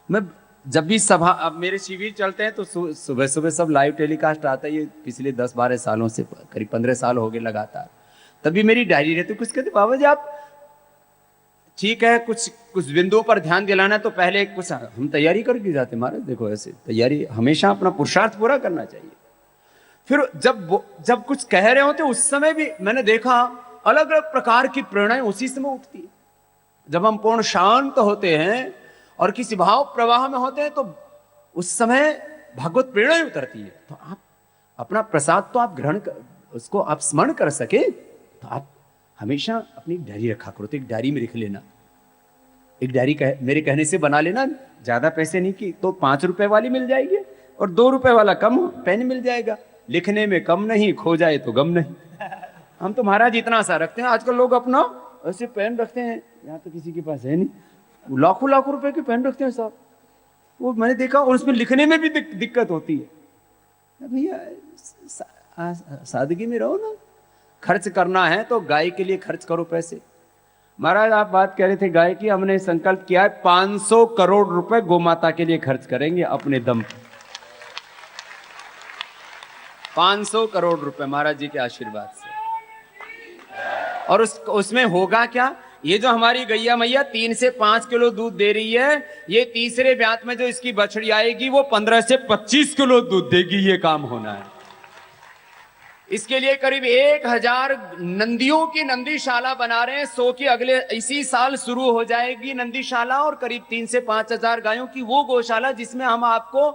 मैं जब भी सभा, अब मेरे शिविर चलते हैं तो सुबह सुबह सब लाइव टेलीकास्ट आता है। ये पिछले 10-12 सालों से, करीब 15 साल हो गए लगातार। तभी मेरी डायरी रहती। कुछ कहते बाबा जी आप ठीक है, कुछ बिंदुओं पर ध्यान दिलाना, तो पहले कुछ हम तैयारी करके जाते। महाराज देखो, ऐसे तैयारी हमेशा अपना पुरुषार्थ पूरा करना चाहिए। फिर जब कुछ कह रहे होते उस समय भी मैंने देखा अलग अलग प्रकार की प्रेरणाएं उसी समय उठती है। जब हम पूर्ण शांत होते हैं और किसी भाव प्रवाह में होते हैं, तो उस समय भगवत प्रेरणा उतरती है। तो आप अपना प्रसाद तो आप ग्रहण कर, उसको आप स्मरण कर सके, तो आप हमेशा अपनी डायरी रखा करो। तो एक डायरी में लिख लेना, एक डायरी मेरे कहने से बना लेना। ज्यादा पैसे नहीं की तो 5 रुपए वाली मिल जाएगी और 2 रुपए वाला कम पेन मिल जाएगा। लिखने में कम नहीं, खो जाए तो गम नहीं। हम तो महाराज इतना सा रखते हैं। आजकल लोग अपना ऐसे पेन रखते हैं, यहाँ तो किसी के पास है नहीं, लाखों लाखों रुपए के पेन रखते हैं साहब। वो मैंने देखा, और उसमें लिखने में भी दिक्कत होती है। भैया सादगी में रहो ना। खर्च करना है तो गाय के लिए खर्च करो पैसे। महाराज आप बात कह रहे थे गाय की, हमने संकल्प किया है 500 करोड़ रुपए गोमाता के लिए खर्च करेंगे अपने दम पर। 500 करोड़ रुपए महाराज जी के आशीर्वाद से। और उसमें होगा क्या? ये जो हमारी गैया मैया 3 से 5 किलो दूध दे रही है, ये तीसरे ब्यात में जो इसकी बछड़ी आएगी वो 15 से 25 किलो दूध देगी। ये काम होना है। इसके लिए करीब 1000 नंदियों की नंदीशाला बना रहे हैं। 100 की अगले इसी साल शुरू हो जाएगी नंदीशाला, और करीब 3 से 5000 गायों की वो गौशाला, जिसमें हम आपको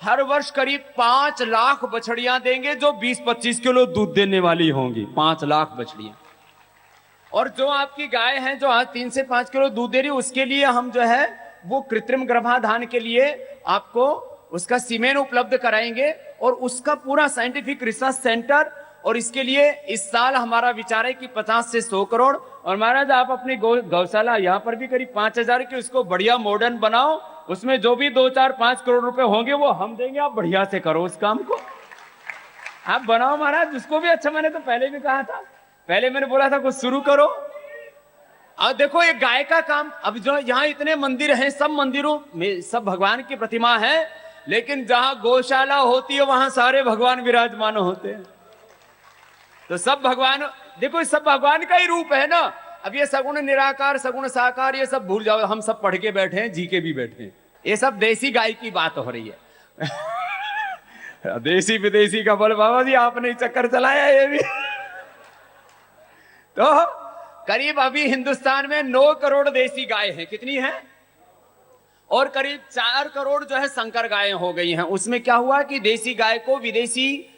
हर वर्ष करीब 5 लाख बछड़ियां देंगे, जो 20-25 किलो दूध देने वाली होंगी। 5 लाख बछड़ियां। और जो आपकी गाय है जो आज 3 से 5 किलो दूध दे रही है, उसके लिए हम जो है वो कृत्रिम गर्भाधान के लिए आपको उसका सीमेन उपलब्ध कराएंगे, और उसका पूरा साइंटिफिक रिसर्च सेंटर। और इसके लिए इस साल हमारा विचार है कि 50 से 100 करोड़। और महाराज आप अपनी गौशाला यहाँ पर भी करीब 5000 की, उसको बढ़िया मॉडर्न बनाओ। उसमें जो भी 2-4-5 करोड़ रुपए होंगे वो हम देंगे। आप बढ़िया से करो उस काम को, आप बनाओ महाराज उसको भी। अच्छा, मैंने तो पहले भी कहा था, पहले मैंने बोला था कुछ शुरू करो। अब देखो ये गाय का काम, अब जो यहाँ इतने मंदिर हैं, सब मंदिरों में सब भगवान की प्रतिमा है, लेकिन जहां गौशाला होती है वहां सारे भगवान विराजमान होते हैं। तो सब भगवान, देखो सब भगवान का ही रूप है ना। अब ये सगुण निराकार, सगुण साकार, ये सब भूल जाओ। हम सब पढ़ के बैठे हैं, जी के भी बैठे हैं। ये सब देसी गाय की बात हो रही है। देसी विदेशी का बोल बाबा जी आपने चक्कर चलाया ये भी। तो करीब अभी हिंदुस्तान में 9 करोड़ देसी गाय हैं। कितनी है? और करीब 4 करोड़ जो है संकर गायें हो गई हैं। उसमें क्या हुआ कि देसी गाय को विदेशी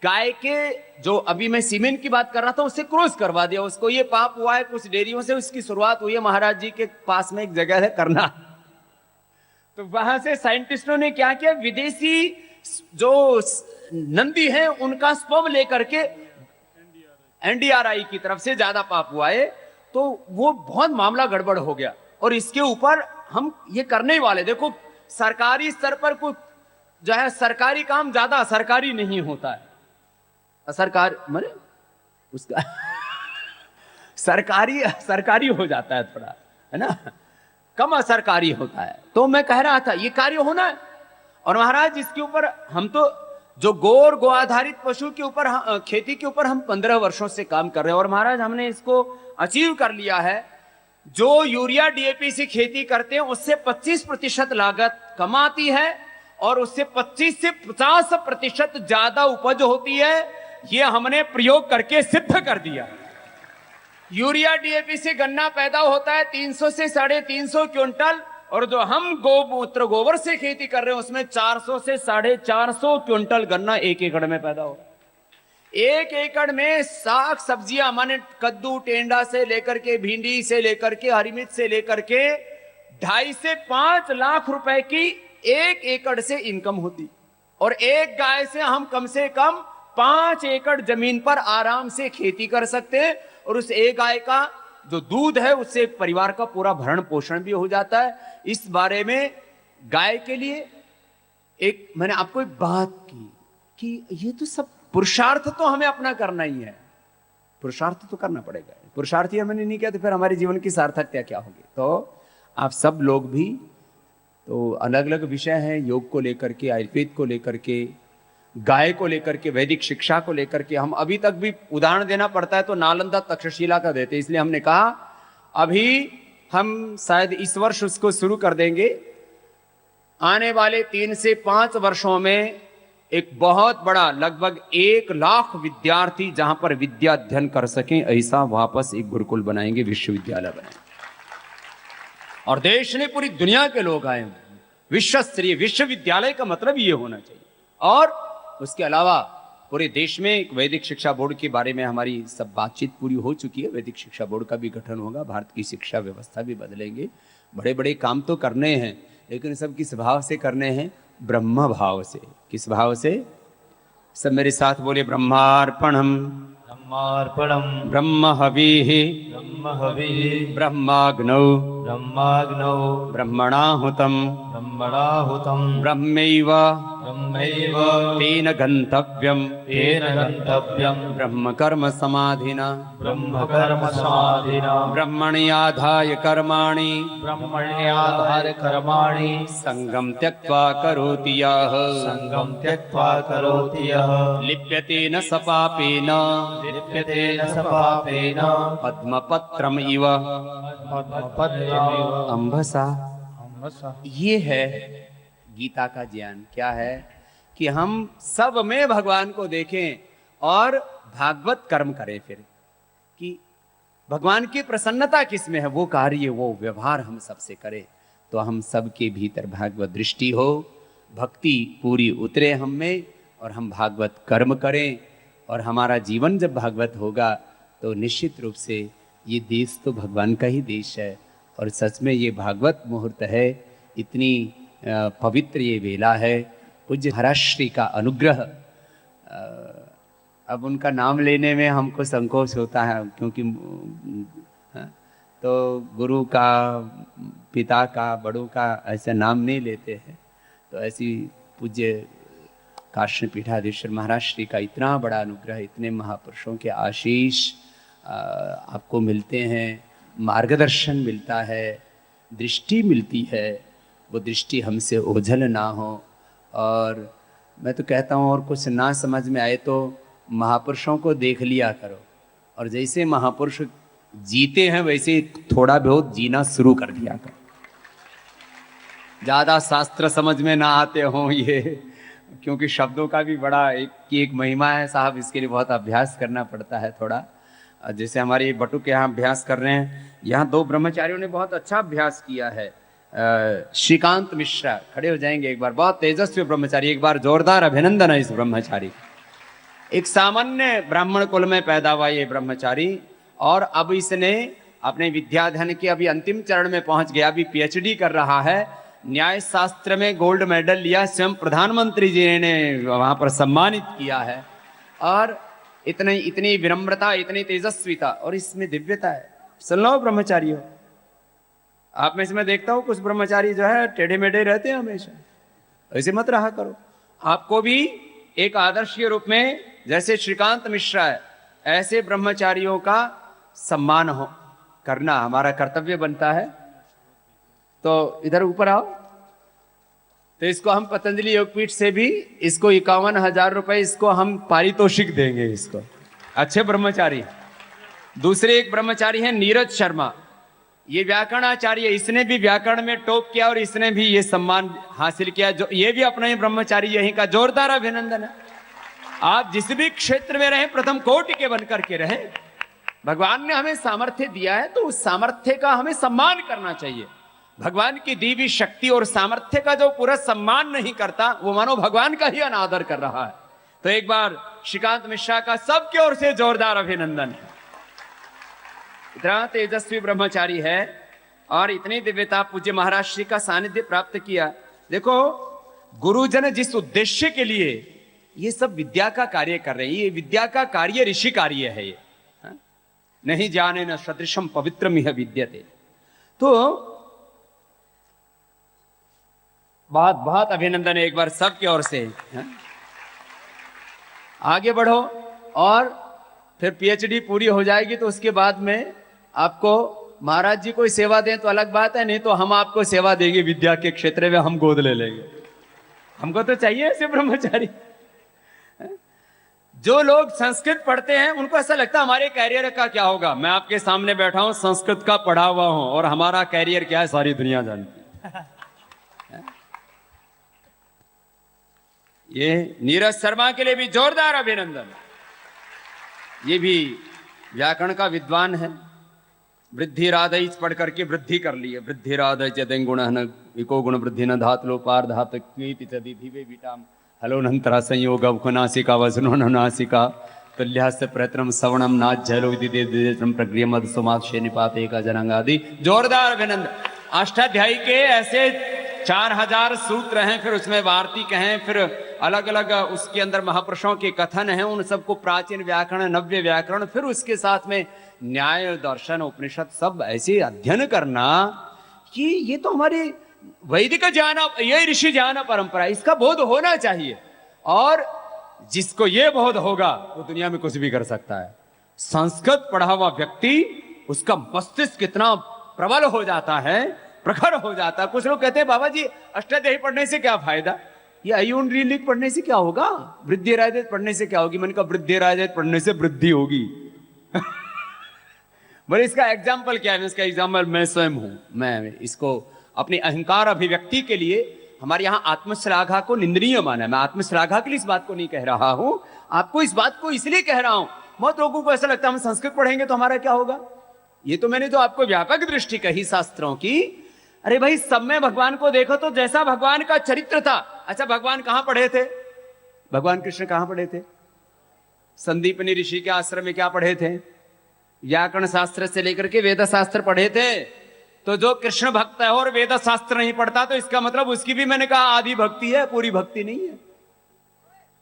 गाय के, जो अभी मैं सीमेंट की बात कर रहा था, उससे क्रॉस करवा दिया। उसको ये पाप हुआ है, कुछ डेयरियों से उसकी शुरुआत हुई है। महाराज जी के पास में एक जगह है करना, तो वहां से साइंटिस्टों ने क्या किया, विदेशी जो नंदी हैं उनका स्पर्म लेकर के एनडीआरआई की तरफ से ज्यादा पाप हुआ है। तो वो बहुत मामला गड़बड़ हो गया, और इसके ऊपर हम ये करने वाले। देखो सरकारी स्तर पर कोई जो है सरकारी काम ज्यादा सरकारी नहीं होता है, असरकार माने उसका सरकारी हो जाता है थोड़ा, है ना, कम असरकारी होता है। तो मैं कह रहा था ये कार्य होना है। और महाराज इसके ऊपर हम तो जो गो आधारित पशु के ऊपर, खेती के ऊपर हम 15 वर्षों से काम कर रहे हैं, और महाराज हमने इसको अचीव कर लिया है। जो यूरिया डीएपी से खेती करते हैं उससे 25% लागत कम आती है, और उससे 25 से 50% ज्यादा उपज होती है। ये हमने प्रयोग करके सिद्ध कर दिया। यूरिया डीएपी से गन्ना पैदा होता है 300 से 350 क्विंटल, और जो हम गोमूत्र गोबर से खेती कर रहे हैं उसमें 400 से 450 क्विंटल गन्ना 1 एकड़ में पैदा हो। 1 एकड़ में साग सब्जियां माने कद्दू टेंडा से लेकर के भिंडी से लेकर के हरी मिर्च से लेकर के 2.5 से 5 लाख रुपए की 1 एकड़ से इनकम होती। और एक गाय से हम कम से कम 5 एकड़ जमीन पर आराम से खेती कर सकते हैं, और उस एक गाय का जो दूध है उससे परिवार का पूरा भरण पोषण भी हो जाता है। इस बारे में गाय के लिए एक मैंने आपको एक बात की कि ये तो सब पुरुषार्थ तो हमें अपना करना ही है, पुरुषार्थ तो करना पड़ेगा। पुरुषार्थ ही हमने नहीं किया तो फिर हमारे जीवन की सार्थकता क्या होगी। तो आप सब लोग भी तो अलग अलग विषय हैं, योग को लेकर के, आयुर्वेद को लेकर के, गाय को लेकर के, वैदिक शिक्षा को लेकर के। हम अभी तक भी उदाहरण देना पड़ता है तो नालंदा तक्षशिला का देते, इसलिए हमने कहा अभी हम शायद इस वर्ष उसको शुरू कर देंगे। आने वाले 3 से 5 वर्षों में एक बहुत बड़ा लगभग 1 लाख विद्यार्थी जहां पर विद्या अध्ययन कर सकें ऐसा वापस एक गुरुकुल बनाएंगे, विश्वविद्यालय बनाएंगे। और देश ने पूरी दुनिया के लोग आए, विश्व स्तरीय विश्वविद्यालय का मतलब ये होना चाहिए। और उसके अलावा पूरे देश में एक वैदिक शिक्षा बोर्ड के बारे में हमारी सब बातचीत पूरी हो चुकी है। वैदिक शिक्षा बोर्ड का भी गठन होगा, भारत की शिक्षा व्यवस्था भी बदलेंगे। बड़े बड़े काम तो करने हैं, लेकिन सब किस भाव से करने हैं? ब्रह्म भाव से। किस भाव से? सब मेरे साथ बोले, ब्रह्मार्पणम ब्रह्मार्पणम ब्रह्म हविः ब्रह्म हविः ब्रह्माग्नौ ब्रह्माग्नौ ब्रह्मणाहुतं ब्रह्मणाहुतं ब्रह्मैव ब्रह्मैव तेन गन्तव्यं तेन गन्तव्यं ब्रह्म कर्म समाधिना ब्रह्मकर्म समाधिना ब्रह्मण्याधाय कर्माणि ब्रह्मण्याधार कर्माणि संगम त्यक्त्वा करोति यः संगम त्यक्त्वा करोति यः लिप्यते न स पापेन लिप्यते न स पापेन पद्मपत्रम इव पद्मपत्रमिव अंबसा। ये है गीता का ज्ञान। क्या है? कि हम सब में भगवान को देखें और भागवत कर्म करें। फिर कि भगवान की प्रसन्नता किस में है, वो कार्य वो व्यवहार हम सबसे करें, तो हम सबके भीतर भागवत दृष्टि हो, भक्ति पूरी उतरे हम में, और हम भागवत कर्म करें। और हमारा जीवन जब भागवत होगा तो निश्चित रूप से ये देश तो भगवान का ही देश है। और सच में ये भागवत मुहूर्त है, इतनी पवित्र ये वेला है। पूज्य महाराज श्री का अनुग्रह, अब उनका नाम लेने में हमको संकोच होता है, क्योंकि तो गुरु का, पिता का, बड़ों का ऐसा नाम नहीं लेते हैं। तो ऐसी पूज्य काशी पीठाधीश्वर महाराज श्री का इतना बड़ा अनुग्रह, इतने महापुरुषों के आशीष आपको मिलते हैं, मार्गदर्शन मिलता है, दृष्टि मिलती है। वो दृष्टि हमसे ओझल ना हो। और मैं तो कहता हूँ, और कुछ ना समझ में आए तो महापुरुषों को देख लिया करो, और जैसे महापुरुष जीते हैं वैसे थोड़ा बहुत जीना शुरू कर दिया करो। ज़्यादा शास्त्र समझ में ना आते हों ये, क्योंकि शब्दों का भी बड़ा एक महिमा है साहब, इसके लिए बहुत अभ्यास करना पड़ता है थोड़ा। जैसे हमारे बटू के यहाँ अभ्यास कर रहे हैं, यहाँ 2 ब्रह्मचारियों ने बहुत अच्छा अभ्यास किया है। श्रीकांत मिश्रा खड़े हो जाएंगे एक बार, बहुत तेजस्वी ब्रह्मचारी, एक बार जोरदार अभिनंदन है इस ब्रह्मचारी। एक सामान्य ब्राह्मण कुल में पैदा हुआ ये ब्रह्मचारी, और अब इसने अपने विद्याध्ययन के अभी अंतिम चरण में पहुंच गया, अभी पीएचडी कर रहा है। न्याय शास्त्र में गोल्ड मेडल लिया, स्वयं प्रधानमंत्री जी ने वहां पर सम्मानित किया है। और इतनी विनम्रता, इतनी तेजस्विता, और इसमें दिव्यता है। सुन लो ब्रह्मचारियों, आप में से मैं देखता हूं कुछ ब्रह्मचारी जो है टेढ़े मेढ़े रहते हैं हमेशा, ऐसे मत रहा करो। आपको भी एक आदर्श के रूप में, जैसे श्रीकांत मिश्रा है, ऐसे ब्रह्मचारियों का सम्मान हो करना हमारा कर्तव्य बनता है। तो इधर ऊपर आओ। तो इसको हम पतंजलि योगपीठ से भी इसको 51,000 रुपए इसको हम पारितोषिक देंगे इसको, अच्छे ब्रह्मचारी। दूसरे एक ब्रह्मचारी हैं नीरज शर्मा, ये व्याकरणाचार्य, इसने भी व्याकरण में टॉप किया और इसने भी ये सम्मान हासिल किया। जो ये भी अपना ही ब्रह्मचारी, यहीं का जोरदार अभिनंदन है। आप जिस भी क्षेत्र में रहें, प्रथम कोटि के बनकर के रहें। भगवान ने हमें सामर्थ्य दिया है तो उस सामर्थ्य का हमें सम्मान करना चाहिए। भगवान की दी हुई शक्ति और सामर्थ्य का जो पूरा सम्मान नहीं करता, वो मानो भगवान का ही अनादर कर रहा है। तो एक बार श्रीकांत मिश्रा का सबकी ओर से जोरदार अभिनंदन है। इतना तेजस्वी ब्रह्मचारी है और इतनी दिव्यता पूज्य महाराज श्री का सानिध्य प्राप्त किया। देखो, गुरुजन जिस उद्देश्य के लिए ये सब विद्या का कार्य कर रहे हैं, ये विद्या का कार्य ऋषि कार्य है। ये नहीं जाने न सदृशम पवित्रम यह विद्यते। तो बहुत बहुत अभिनंदन है एक बार सबकी ओर से। आगे बढ़ो और फिर पीएचडी पूरी हो जाएगी तो उसके बाद में आपको महाराज जी कोई सेवा दें तो अलग बात है, नहीं तो हम आपको सेवा देंगे विद्या के क्षेत्र में, हम गोद ले लेंगे। हमको तो चाहिए ऐसे ब्रह्मचारी। जो लोग संस्कृत पढ़ते हैं उनको ऐसा लगता है हमारे कैरियर का क्या होगा। मैं आपके सामने बैठा हूं, संस्कृत का पढ़ा हुआ हूं और हमारा कैरियर क्या है सारी दुनिया जानती है। ये नीरज शर्मा के लिए भी जोरदार अभिनंदन। ये भी व्याकरण का विद्वान है। वृद्धि राधई पढ़ करके वृद्धि कर ली है। वृद्धि राधई चेदं गुण इको गुण वृद्धि न धात लोपार धात कीर्ति विटाम हलोनंतरा संयोग अवनासिका वसनोनासिका तुल्यास्य प्रयत्नम सवणम नाच जलो विदिदेदेत्रम प्रक्रिया मद सुमाक्षे निपात एक जनांगादि। जोरदार अभिनंदन। अष्टाध्यायी के ऐसे 4000 सूत्र हैं, फिर उसमें वार्तिक हैं, फिर अलग अलग उसके अंदर महापुरुषों के कथन हैं, उन सबको प्राचीन व्याकरण, नव्य व्याकरण, फिर उसके साथ में न्याय दर्शन उपनिषद सब ऐसे अध्ययन करना कि ये तो हमारी वैदिक ज्ञान, ये ऋषि ज्ञान परंपरा, इसका बोध होना चाहिए। और जिसको ये बोध होगा वो दुनिया में कुछ भी कर सकता है। संस्कृत पढ़ा हुआ व्यक्ति, उसका मस्तिष्क कितना प्रबल हो जाता है, प्रखर हो जाता है। कुछ लोग कहते हैं बाबा जी अष्टाध्यायी पढ़ने से क्या फायदा, ये अयून रीलिक पढ़ने से क्या होगा, वृद्धि राजत पढ़ने से क्या होगी। मैंने कहा वृद्धि राजत पढ़ने से वृद्धि होगी। बोले इसका एग्जाम्पल क्या है। इसका एग्जाम्पल मैं स्वयं हूं। मैं इसको अपनी अहंकार अभिव्यक्ति के लिए, हमारे यहाँ आत्मश्लाघा को निंदनीय माना है। मैं आत्मश्लाघा के लिए इस बात को नहीं कह रहा हूं, आपको इस बात को इसलिए कह रहा हूं। बहुत लोगों को ऐसा लगता है हम संस्कृत पढ़ेंगे तो हमारा क्या होगा। ये तो मैंने जो आपको व्यापक दृष्टि कही शास्त्रों की, अरे भाई सब में भगवान को देखो तो जैसा भगवान का चरित्र था। अच्छा, भगवान कहां पढ़े थे, भगवान कृष्ण कहां पढ़े थे। संदीपनी ऋषि के आश्रम में क्या पढ़े थे, व्याकरण शास्त्र से लेकर के वेद शास्त्र पढ़े थे। तो जो कृष्ण भक्त है और वेद शास्त्र नहीं पढ़ता तो इसका मतलब उसकी भी मैंने कहा आधी भक्ति है, पूरी भक्ति नहीं है।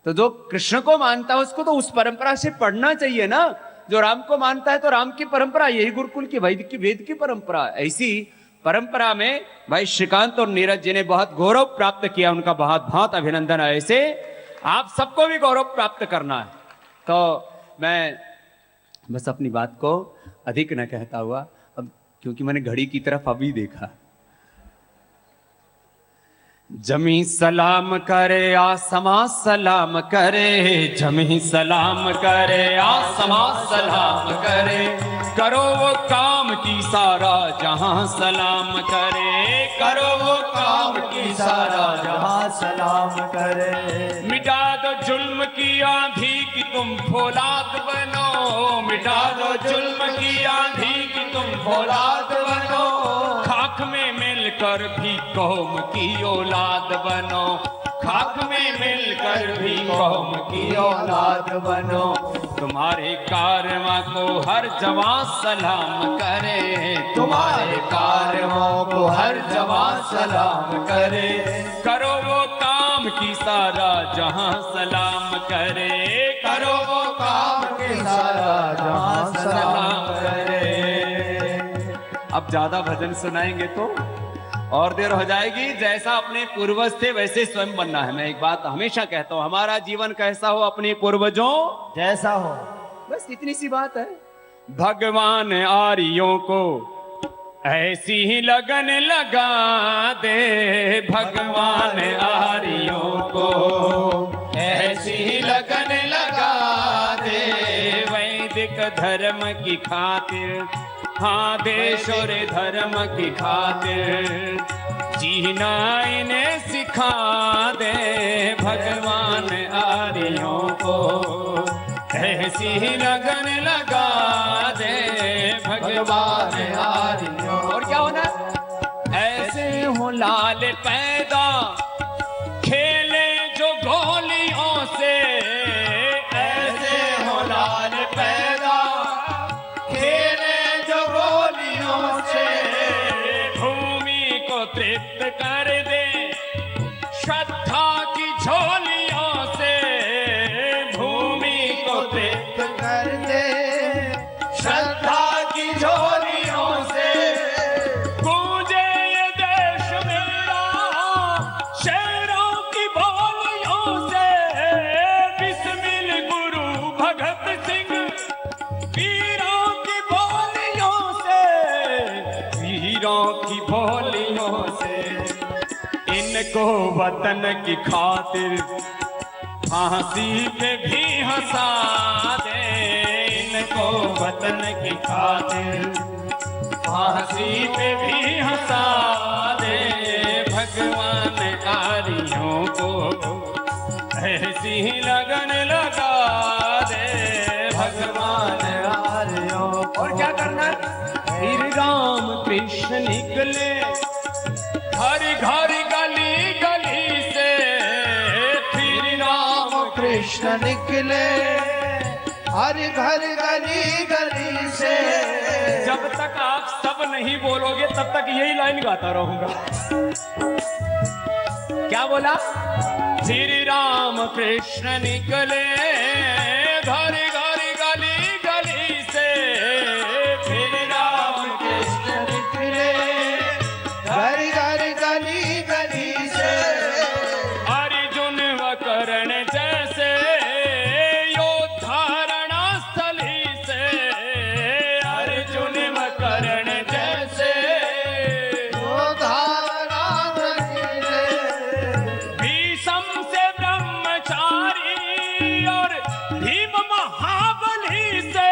तो जो कृष्ण को मानता है उसको तो उस परंपरा से पढ़ना चाहिए ना। जो राम को मानता है तो राम की परंपरा, यही गुरुकुल की वेद की परंपरा। ऐसी परंपरा में भाई श्रीकांत और नीरज जी ने बहुत गौरव प्राप्त किया, उनका बहुत बहुत अभिनंदन है। ऐसे आप सबको भी गौरव प्राप्त करना है। तो मैं बस अपनी बात को अधिक न कहता हुआ, अब क्योंकि मैंने घड़ी की तरफ अभी देखा, जमी सलाम करे आसमा सलाम करे, जमी सलाम करे आसमा सलाम करे, करो वो काम की सारा जहां सलाम करे, करो वो काम की सारा जहां सलाम करे। मिटा दो जुल्म की आंधी की तुम फौलाद बनो, मिटा दो जुल्म की आंधी की तुम फौलाद बनो, खाक में मिलकर भी कौम की औलाद बनो, खाक में मिलकर भी कौम की औलाद बनो। तुम्हारे कारवां को हर जवां सलाम करे, तुम्हारे कारवां को हर जवां सलाम करे, करो वो काम की सारा जहां सलाम करे, करो वो काम की सारा जहां सलाम करे। अब ज्यादा भजन सुनाएंगे तो और देर हो जाएगी। जैसा अपने पूर्वज थे वैसे स्वयं बनना है। मैं एक बात हमेशा कहता हूं, हमारा जीवन कैसा हो अपने पूर्वजों जैसा हो, बस इतनी सी बात है। भगवान आर्यों को ऐसी ही लगन लगा दे, भगवान आर्यों को ऐसी ही लगन लगा दे, वैदिक धर्म की खातिर हाँ देश और धर्म की खातिर जीना इन्हें सिखा दे भगवान आर्यों को ऐसी लगन लगा दे भगवान आर्यों। और क्या होना ऐसे हो लाल पैदा खेले जो गोलियों से ऐसे हो लाल पैदा खेले जो गोलियों से भूमि को तृप्त कर दे श्रद्धा की झोलियों से भूमि को तृप्त कर दे श्रद्धा की झोलियों से गूंजे ये देश मेरा शेरों की बोलियों से बिस्मिल गुरु भगत सिंह वीरों की बोलियों से वीरों की बोलियों से इनको वतन की खातिर फांसी पे भी हंसा दे इनको वतन की खातिर फांसी पे भी हंसा दे भगवान आर्यों को ऐसी लगन लगा दे भगवान आर्यों और क्या करना फिर राम कृष्ण निकले हर घर गली गली से फिर राम कृष्ण निकले हर घर गली गली से। जब तक आप सब नहीं बोलोगे तब तक यही लाइन गाता रहूंगा। क्या बोला श्री राम कृष्ण निकले घर घर गली गली से फिर राम कृष्ण निकले घर घर गली गली से। अर्जुन व कर्ण जैसे योद्धा रणस्थली से अर्जुन व कर्ण जैसे भीष्म से ब्रह्मचारी और भीम महाबली से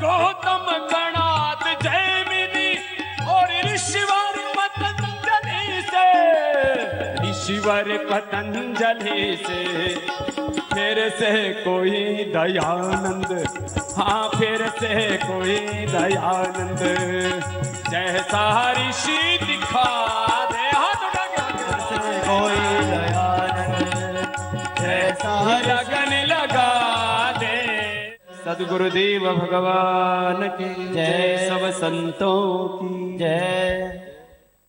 गौतम गणात जैमिनी और ऋषिवर पतंजलि से ऋषिवर पतंजलि से फिर से कोई दयानंद हाँ फिर से कोई दयानंद जैसा ऋषि दिखा दे हाथ उठा के कोई दयानंद जैसा लगन लगा दे सद्गुरुदेव भगवान की जय सब संतों की जय।